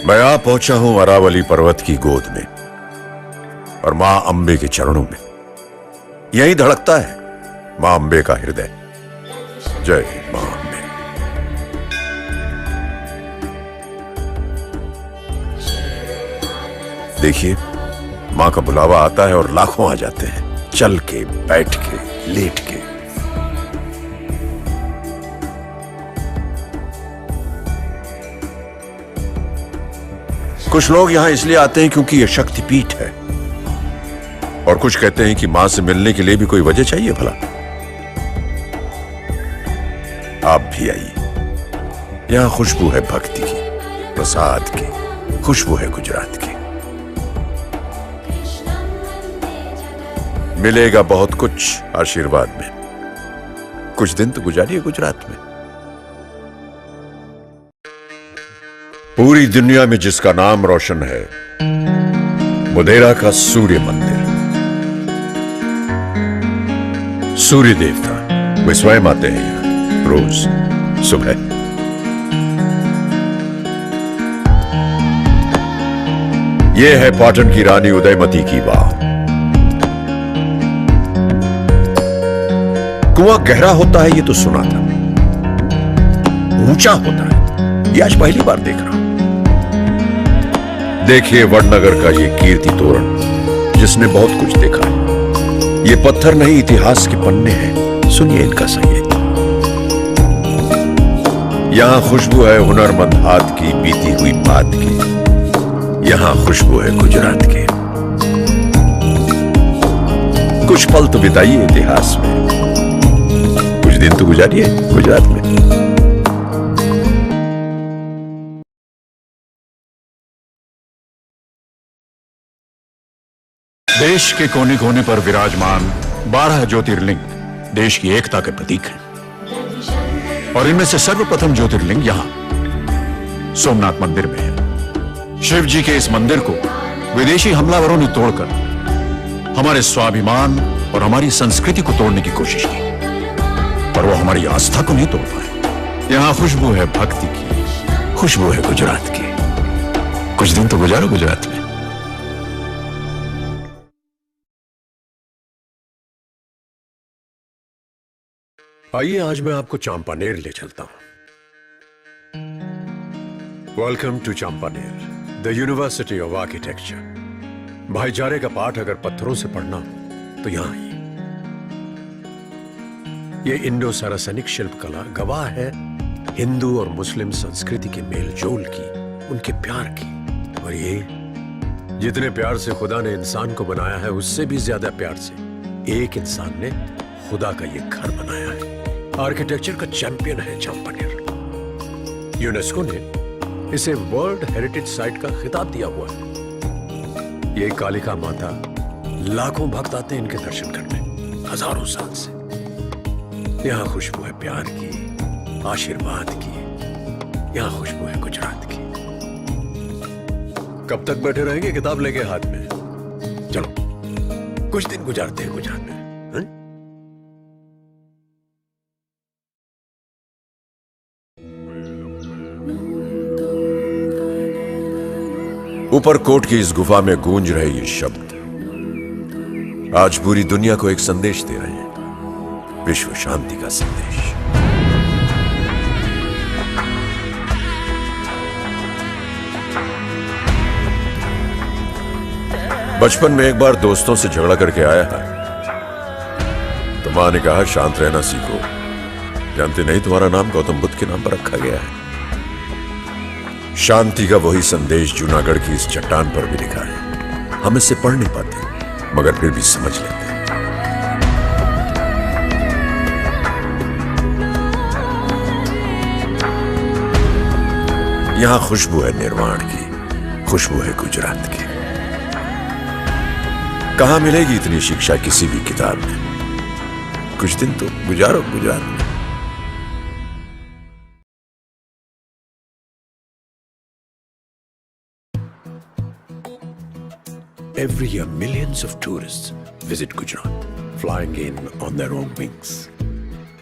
मैं आ पहुंचा हूं अरावली पर्वत की गोद में और मां अंबे के चरणों में। यही धड़कता है मां अंबे का हृदय। जय मां अंबे। देखिए, मां का बुलावा आता है और लाखों आ जाते हैं, चल के, बैठ के, लेट के। कुछ लोग यहां इसलिए आते हैं क्योंकि यह शक्तिपीठ है, और कुछ कहते हैं कि मां से मिलने के लिए भी कोई वजह चाहिए भला। आप भी आइए। यहां खुशबू है भक्ति की, प्रसाद की, खुशबू है गुजरात की। मिलेगा बहुत कुछ आशीर्वाद में। कुछ दिन तो गुजारिए गुजरात में। पूरी दुनिया में जिसका नाम रोशन है, मोढेरा का सूर्य मंदिर। सूर्य देवता वे स्वयं आते हैं यहां रोज सुबह। यह है पाटन की रानी उदयमती की वाव। कुआं गहरा होता है ये तो सुना था, ऊंचा होता है ये आज पहली बार देख रहा हूं। देखिए वडनगर का ये कीर्ति तोरण, जिसने बहुत कुछ देखा है। ये पत्थर नहीं, इतिहास के पन्ने हैं। सुनिए इनका संगीत। यहां खुशबू है हुनरमंद हाथ की, बीती हुई बात की। यहां खुशबू है गुजरात की। कुछ पल तो बिताइए इतिहास में, कुछ दिन तो गुजारिए गुजरात में। देश के कोने कोने पर विराजमान 12 ज्योतिर्लिंग देश की एकता के प्रतीक हैं, और इनमें से सर्वप्रथम ज्योतिर्लिंग यहां सोमनाथ मंदिर में है। शिव जी के इस मंदिर को विदेशी हमलावरों ने तोड़कर हमारे स्वाभिमान और हमारी संस्कृति को तोड़ने की कोशिश की, पर वो हमारी आस्था को नहीं तोड़ पाए। यहां खुशबू है भक्ति की, खुशबू है गुजरात की। कुछ दिन तो गुजारो गुजरात में। आइए आज मैं आपको चांपानेर ले चलता हूं। Welcome to Champaner, the university of architecture. भाईचारे का पाठ अगर पत्थरों से पढ़ना हो तो यहां आइए। ये इंडो सारासनिक शिल्पकला गवाह है हिंदू और मुस्लिम संस्कृति के मेल जोल की, उनके प्यार की। और ये जितने प्यार से खुदा ने इंसान को बनाया है, उससे भी ज्यादा प्यार से एक इंसान ने खुदा का ये घर बनाया है। आर्किटेक्चर का चैंपियन है चांपानेर। यूनेस्को ने इसे वर्ल्ड हेरिटेज साइट का खिताब दिया हुआ है। ये कालिका माता, लाखों भक्त आते हैं इनके दर्शन करने हजारों साल से। यहां खुशबू है प्यार की, आशीर्वाद की। यहां खुशबू है गुजरात की। कब तक बैठे रहेंगे किताब लेके हाथ में? चलो कुछ दिन गुजारते हैं गुजरात में। ऊपर कोट की इस गुफा में गूंज रहे ये शब्द आज पूरी दुनिया को एक संदेश दे रहे हैं, विश्व शांति का संदेश। बचपन में एक बार दोस्तों से झगड़ा करके आया है, तो मां ने कहा शांत रहना सीखो। जानते नहीं तुम्हारा नाम गौतम बुद्ध के नाम पर रखा गया है। शांति का वही संदेश जूनागढ़ की इस चट्टान पर भी लिखा है। हम इसे पढ़ नहीं पाते, मगर फिर भी समझ लेते हैं। यहां खुशबू है निर्वाण की, खुशबू है गुजरात की। कहां मिलेगी इतनी शिक्षा किसी भी किताब में। कुछ दिन तो गुजारो गुजरात में। Every year, millions of tourists visit Gujarat, flying in on their own wings.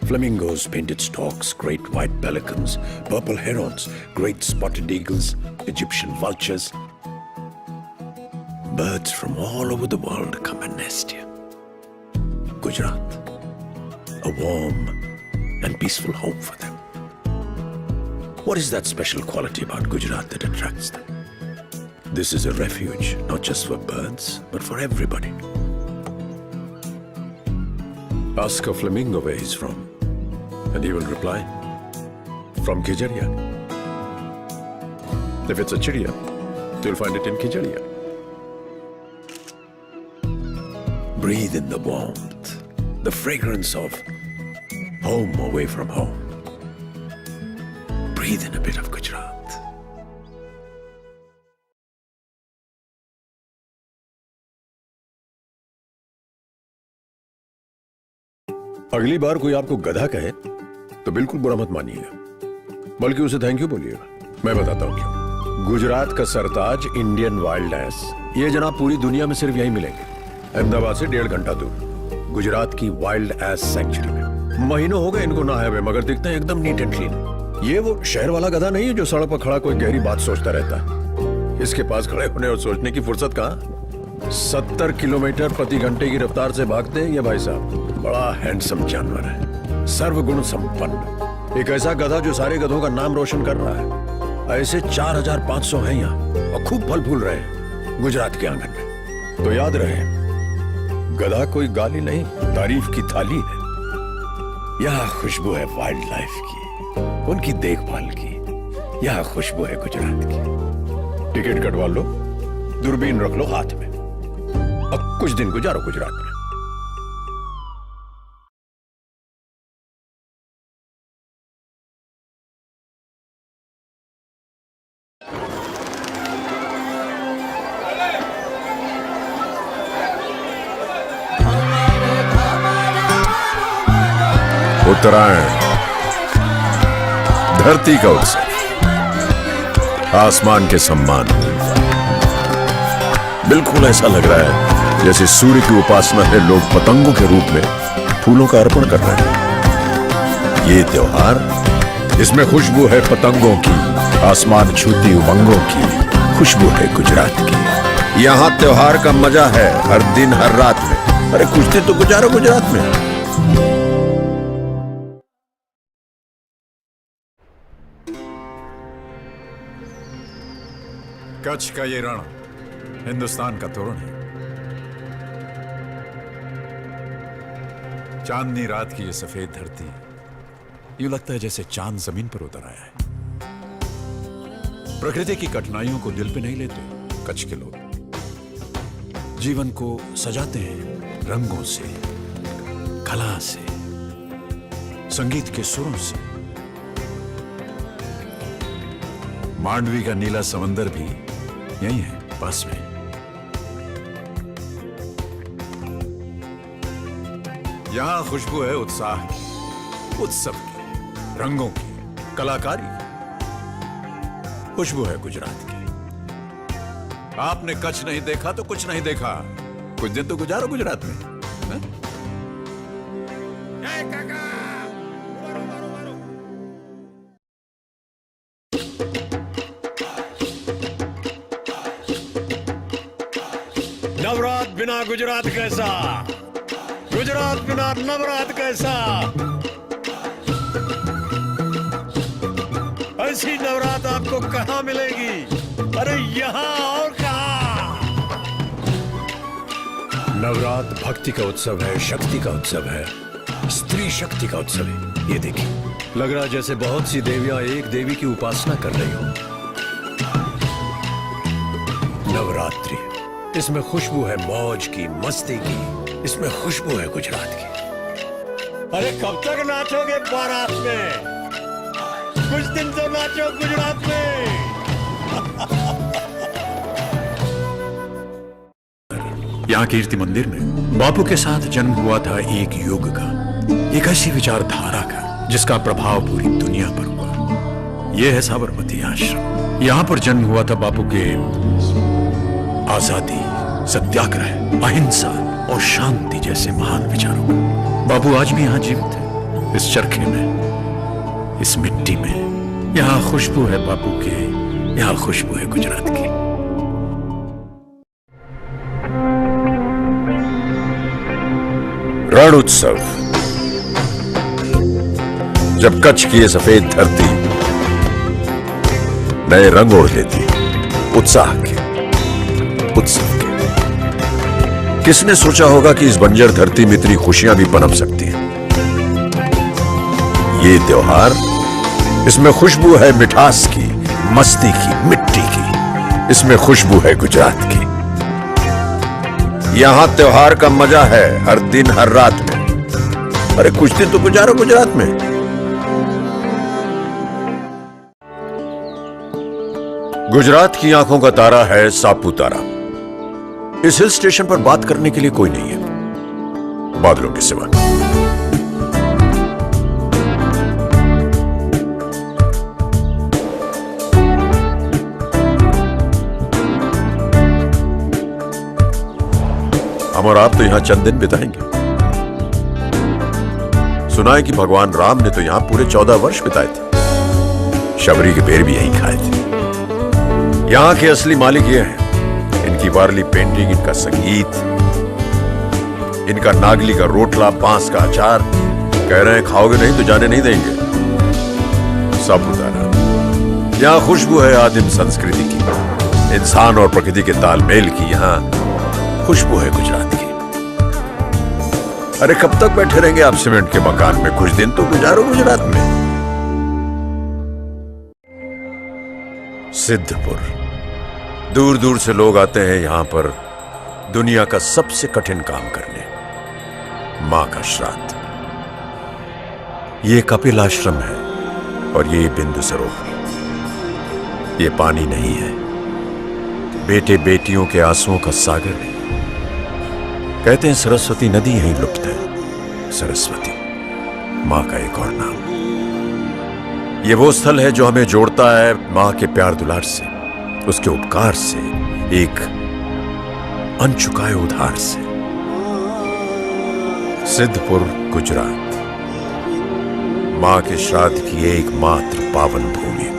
Flamingos, painted storks, great white pelicans, purple herons, great spotted eagles, Egyptian vultures. Birds from all over the world come and nest here. Gujarat, a warm and peaceful home for them. What is that special quality about Gujarat that attracts them? This is a refuge, not just for birds, but for everybody. Ask a flamingo where he's from, and he will reply, from Khijaria. If it's a chidiya, you'll find it in Khijaria. Breathe in the warmth, the fragrance of home away from home. Breathe in a bit of Gujarat. अगली बार कोई आपको गधा कहे तो बिल्कुल बुरा मत मानिएगा, बल्कि उसे थैंक यू बोलिएगा। मैं बताता हूं क्यों। गुजरात का सरताज इंडियन वाइल्ड एस, ये जनाब पूरी दुनिया में सिर्फ यहीं मिलेंगे। अहमदाबाद से 1.5 घंटा दूर गुजरात की वाइल्ड एस सेंचुरी में। महीनों हो गए इनको नहाए हुए, मगर दिखते हैं एकदम नीट एंड क्लीन। ये वो शहर वाला गधा नहीं है जो सड़क पर खड़ा कोई गहरी बात सोचता रहता है। इसके पास खड़े होने और सोचने की फुर्सत कहां। 70 किलोमीटर प्रति घंटे की रफ्तार से भागते हैं ये भाई साहब। बड़ा हैंडसम जानवर है, सर्वगुण संपन्न, एक ऐसा गधा जो सारे गधों का नाम रोशन कर रहा है। ऐसे 4500 हैं यहाँ और खूब फल फूल रहे हैं गुजरात के आंगन में। तो याद रहे, गधा कोई गाली नहीं, तारीफ की थाली है। यहाँ खुशबू है वाइल्ड लाइफ की, उनकी देखभाल की। यहाँ खुशबू है गुजरात की। टिकट कटवा लो, दूरबीन रख लो हाथ में, अब कुछ दिन गुजारो गुजरात में। उत्तरायण, धरती का उत्सव, आसमान के सम्मान। बिल्कुल ऐसा लग रहा है जैसे सूर्य की उपासना में लोग पतंगों के रूप में फूलों का अर्पण कर रहे हैं। ये त्योहार, इसमें खुशबू है पतंगों की, आसमान छूती उमंगों की। खुशबू है गुजरात की। यहाँ त्योहार का मजा है हर दिन हर रात में। अरे कुछ दिन तो गुजारो गुजरात में। कच्छ का ये रण हिंदुस्तान का तोरण है। चांदनी रात की ये सफेद धरती, यूं लगता है जैसे चांद जमीन पर उतर आया है। प्रकृति की कठिनाइयों को दिल पे नहीं लेते कच्छ के लोग। जीवन को सजाते हैं रंगों से, कला से, संगीत के सुरों से। मांडवी का नीला समंदर भी यही है पास में। यहां खुशबू है उत्साह की, उत्सव की, रंगों की, कलाकारी की। खुशबू है गुजरात की। आपने कच्छ नहीं देखा तो कुछ नहीं देखा। कुछ दिन तो गुजारो गुजरात में। नवरात बिना गुजरात कैसा, गुजरात बिना नवरात कैसा। ऐसी नवरात आपको कहां मिलेगी? अरे यहां और कहां। नवरात भक्ति का उत्सव है, शक्ति का उत्सव है, स्त्री शक्ति का उत्सव है। ये देखिए, लग रहा जैसे बहुत सी देवियां एक देवी की उपासना कर रही हो। नवरात्रि, इसमें खुशबू है मौज की, मस्ती की। इसमें खुशबू है गुजरात की। अरे कब तक नाचोगे बारात में? कुछ दिन तो नाचो गुजरात में। यहाँ कीर्ति मंदिर में बापू के साथ जन्म हुआ था एक युग का, एक ऐसी विचारधारा का जिसका प्रभाव पूरी दुनिया पर हुआ। यह है साबरमती आश्रम। यहाँ पर जन्म हुआ था बापू के आजादी, सत्याग्रह, अहिंसा और शांति जैसे महान विचारों का। बापू आज भी यहाँ जीवित है। इस चरखे में, इस मिट्टी में। यहां खुशबू है बापू के, यहां खुशबू है गुजरात की। रण उत्सव। जब कच्छ की ये सफेद धरती नए रंग ओढ़ लेती, उत्साह के, उत्सव के। किसने सोचा होगा कि इस बंजर धरती में इतनी खुशियां भी पनप सकती हैं। ये त्योहार, इसमें खुशबू है मिठास की, मस्ती की, मिट्टी की। इसमें खुशबू है गुजरात की। यहां त्योहार का मजा है हर दिन हर रात में। अरे कुछ दिन तो गुजारो गुजरात में। गुजरात की आंखों का तारा है सापुतारा। इस हिल स्टेशन पर बात करने के लिए कोई नहीं है बादलों के सिवा। हम और आप तो यहां चंद दिन बिताएंगे। सुना है कि भगवान राम ने तो यहां पूरे 14 वर्ष बिताए थे। शबरी के पेड़ भी यहीं खाए थे। यहां के असली मालिक ये हैं। इनकी वारली पेंटिंग, इनका संगीत, इनका नागली का रोटला, बांस का अचार। कह रहे हैं खाओगे नहीं तो जाने नहीं देंगे। सापुतारा, यहां खुशबू है आदिम संस्कृति की, इंसान और प्रकृति के तालमेल की। यहां खुशबू है गुजरात की। अरे कब तक बैठे रहेंगे आप सीमेंट के मकान में? कुछ दिन तो गुजारो गुजरात में। सिद्धपुर, दूर दूर से लोग आते हैं यहां पर दुनिया का सबसे कठिन काम करने, मां का श्राद्ध। ये कपिल आश्रम है और ये बिंदु सरोवर। ये पानी नहीं है, बेटे बेटियों के आंसुओं का सागर है। कहते हैं सरस्वती नदी यहीं लुप्त है। सरस्वती मां का एक और नाम। ये वो स्थल है जो हमें जोड़ता है मां के प्यार दुलार से, उसके उपकार से, एक अनचुकाए उधार से। सिद्धपुर, गुजरात, मां के श्राद्ध की एकमात्र पावन भूमि।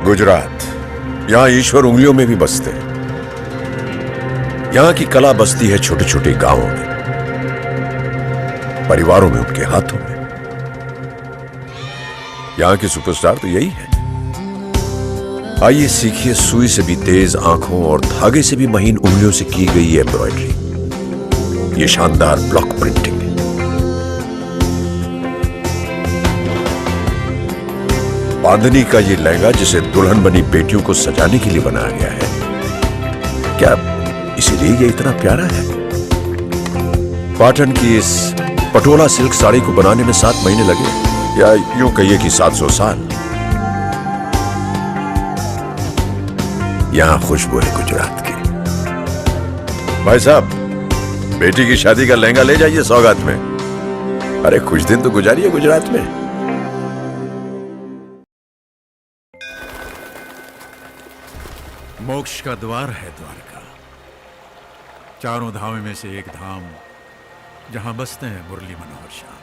गुजरात, यहां ईश्वर उंगलियों में भी बसते हैं। यहां की कला बसती है छोटे छोटे गांवों में, परिवारों में, उनके हाथों में। यहां के सुपरस्टार तो यही है। आइए सीखिए सुई से भी तेज आंखों और धागे से भी महीन उंगलियों से की गई एम्ब्रॉयडरी। ये शानदार ब्लॉक प्रिंटिंग है। बांधनी का ये लहंगा जिसे दुल्हन बनी बेटियों को सजाने के लिए बनाया गया है, क्या इसीलिए ये इतना प्यारा है? पाटन की इस पटोला सिल्क साड़ी को बनाने में 7 महीने लगे, या यूं कहिए कि 700 साल। यहां खुशबू है गुजरात की। भाई साहब, बेटी की शादी का लहंगा ले जाइए सौगात में। अरे कुछ दिन तो गुजारिए गुजरात में। मोक्ष का द्वार है द्वारका, चारों धामों में से एक धाम जहां बसते हैं मुरली मनोहर श्याम।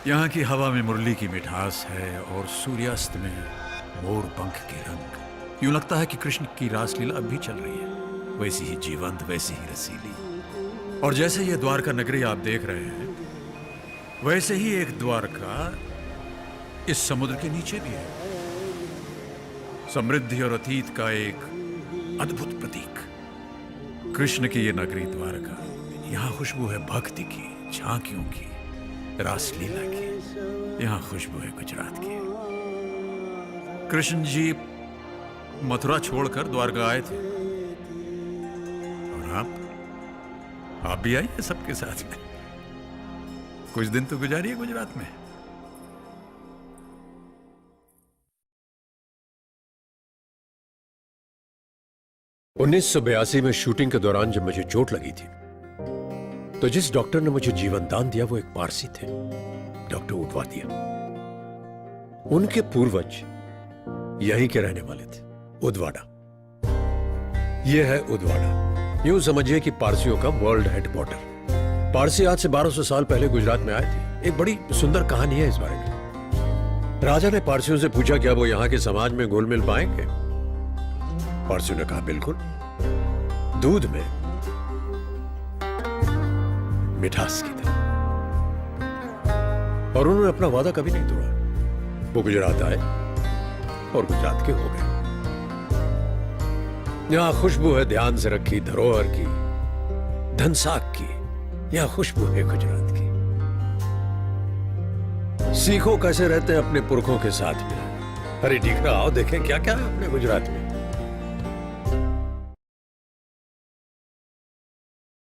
यहां की हवा में मुरली की मिठास है और सूर्यास्त में मोर पंख के रंग। यूं लगता है कि कृष्ण की रासलीला अब भी चल रही है, वैसी ही जीवंत, वैसी ही रसीली। और जैसे ये द्वारका नगरी आप देख रहे हैं, वैसे ही एक द्वारका इस समुद्र के नीचे भी है। समृद्धि और अतीत का एक अद्भुत प्रतीक कृष्ण की ये नगरी द्वारका। यहां खुशबू है भक्ति की, झांकियों की, रासलीला की। यहां खुशबू है गुजरात की। कृष्ण जी मथुरा छोड़कर द्वारका आए थे, और आप भी आइए सबके साथ में। कुछ दिन तो गुजारिए गुजरात में। 1982 में शूटिंग के दौरान जब मुझे चोट लगी थी, तो जिस डॉक्टर ने मुझे जीवन दान दिया वो एक पारसी थे, डॉक्टर उदवादिया। उनके पूर्वज यहीं के रहने वाले थे, उदवाड़ा। ये है उदवाड़ा। यूं समझिए कि पारसियों का वर्ल्ड हेडक्वार्टर। पारसी आज से 1200 साल पहले गुजरात में आए थे। एक बड़ी सुंदर कहानी है इस बारे में। राजा ने पारसियों से पूछा क्या वो यहाँ के समाज में घुल मिल पाएंगे। पारसियों ने कहा बिल्कुल। दूध में मिठास की तरह। और उन्होंने अपना वादा कभी नहीं तोड़ा। वो गुजरात आए और गुजरात के हो गए। यहां खुशबू है ध्यान से रखी धरोहर की, धनसाक की। यहां खुशबू है गुजरात की। सीखो कैसे रहते हैं अपने पुरखों के साथ में। अरे ठीक रहा, आओ देखें क्या क्या है अपने गुजरात में।